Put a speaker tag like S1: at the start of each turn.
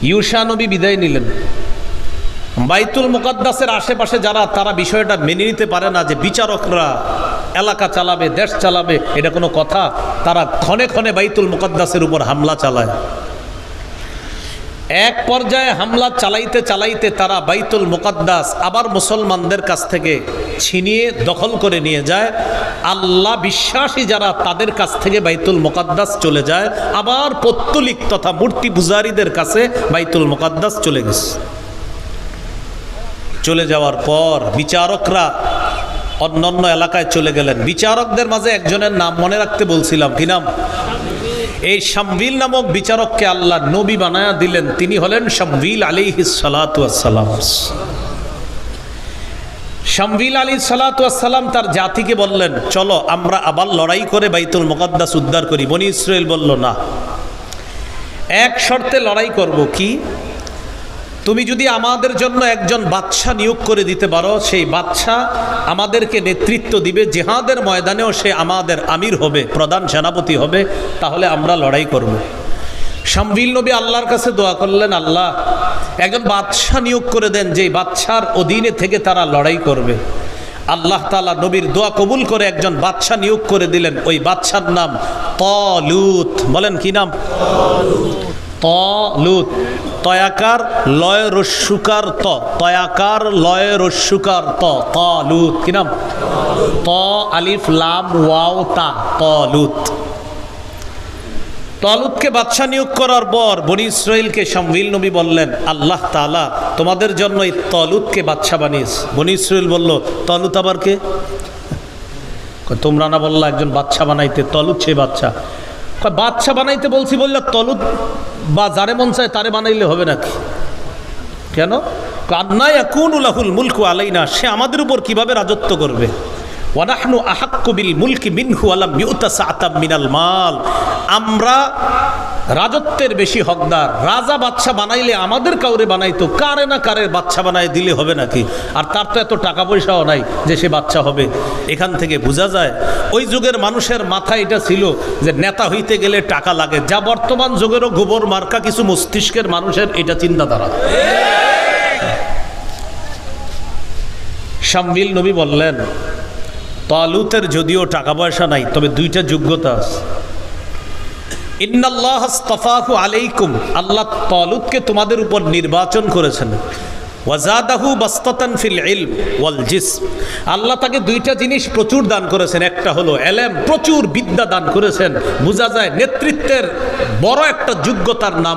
S1: Yusha নবী বিদায় নিলেন। বাইতুল মুকাদ্দাসের আশেপাশে যারা, তারা বিষয়টা মেনে নিতে পারে না যে বিচারকরা এলাকা চালাবে, দেশ চালাবে, এটা কোনো কথা। তারা ক্ষণে ক্ষণে বাইতুল মুকাদ্দাসের উপর হামলা চালায়। এক পর্যায়ে হামলা চালাইতে চালাইতে তারা বাইতুল মুকাদ্দাস আবার মুসলমানদের কাছ থেকে ছিনিয়ে দখল করে নিয়ে যায়। আল্লাহ বিশ্বাসী যারা, তাদের কাছ থেকে বাইতুল মুকাদ্দাস চলে যায়। আবার পৌত্তলিক তথা মূর্তি পূজারীদের কাছে বাইতুল মুকাদ্দাস চলে গেছে। চলে যাওয়ার পর বিচারকরা অন্যান্য এলাকায় চলে গেলেন। বিচারকদের মাঝে একজনের নাম মনে রাখতে বলছিলাম, কি নাম? এই শামবিল নামক বিচারককে আল্লাহ নবী বানায়া দিলেন। তিনি হলেন শামবিল আলাইহিস সালাতু ওয়াস সালাম। শামবিল আলাইহিস সালাতু ওয়াস সালাম তার জাতিকে বললেন, চলো আমরা আবার লড়াই করে বাইতুল মুকাদ্দাস উদ্ধার করি। বনি ইসরাইল বলল, না, এক শর্তে লড়াই করব। কি? তুমি যদি আমাদের জন্য একজন বাদশা নিয়োগ করে দিতে পারো, সেই বাদশা আমাদেরকে নেতৃত্ব দিবে, জিহাদের ময়দানেও সে আমাদের আমির হবে, প্রধান সেনাপতি হবে, তাহলে আমরা লড়াই করব। শামবিল নবী আল্লাহর কাছে দোয়া করলেন, আল্লাহ একজন বাদশা নিয়োগ করে দেন, যেই বাদশার অধীনে থেকে তারা লড়াই করবে। আল্লাহ তাআলা নবীর দোয়া কবুল করে একজন বাদশা নিয়োগ করে দিলেন। ওই বাদশার নাম তালুত। বলেন কি নাম? তালুত। তয়াকার লয় রস্যুকার ত, তয়াকার লয় রস্যুকার ত, তালুত। কি নাম? ত আলিফ লাম ওয়াও তা, তালুত। তালুতকে বাদশা নিয়োগ করার পর বনি ইসরাইলকে শামবিল নবী বললেন, আল্লাহ তাআলা তোমাদের জন্য এই তালুতকে বাদশা বানিয়েছে। বনি ইসরাইল বলল, তালুত আবার কে? তোমরা না বললা একজন বাদশা বানাইতে? তালুত সে বাদশা। বাদশা বানাইতে বলছি বললে তালুত বা যারে মন চায় তারে বানাইলে হবে নাকি? কেন? আন্না ইয়াকুনু লাহুল মুলকু আলাইনা, সে আমাদের উপর কিভাবে রাজত্ব করবে? ওয়া নাহনু আহাক্কু বিল মুলকি মিনহু ওয়া লাম ইউতা সাআতাম মিনাল মাল, আমরা রাজত্বের বেশি হকদার। রাজা বাদশা বানাইলে আমাদের কাউরে বানাইতো, কারে না কারে বাদশা বানায় দিলে হবে নাকি? আর তার তো এত টাকা পয়সাও নাই যে সে বাদশা হবে। এখান থেকে বোঝা যায় ওই যুগের মানুষের মাথায় এটা ছিল যে নেতা হইতে গেলে টাকা লাগে, যা বর্তমান যুগেরও গোবর মার্কা কিছু মস্তিষ্কের মানুষের এটা চিন্তাধারা। শামবিল নবী বললেন, তালুতের যদিও টাকা পয়সা নাই, তবে দুইটা যোগ্যতা আছে। ইন্নাল্লাহ আস্তাফাহু আলাইকুম, আল্লাহ তালুতকে তোমাদের উপর নির্বাচন করেছেন। ওয়াজাদাহু বাসতাতান ফিল ইলম ওয়াল জিসম, আল্লাহ তাকে দুইটা জিনিস প্রচুর দান করেছেন। একটা হলো এলেম, প্রচুর বিদ্যা দান করেছেন। বোঝা যায় নেতৃত্বের বড় একটা যোগ্যতার নাম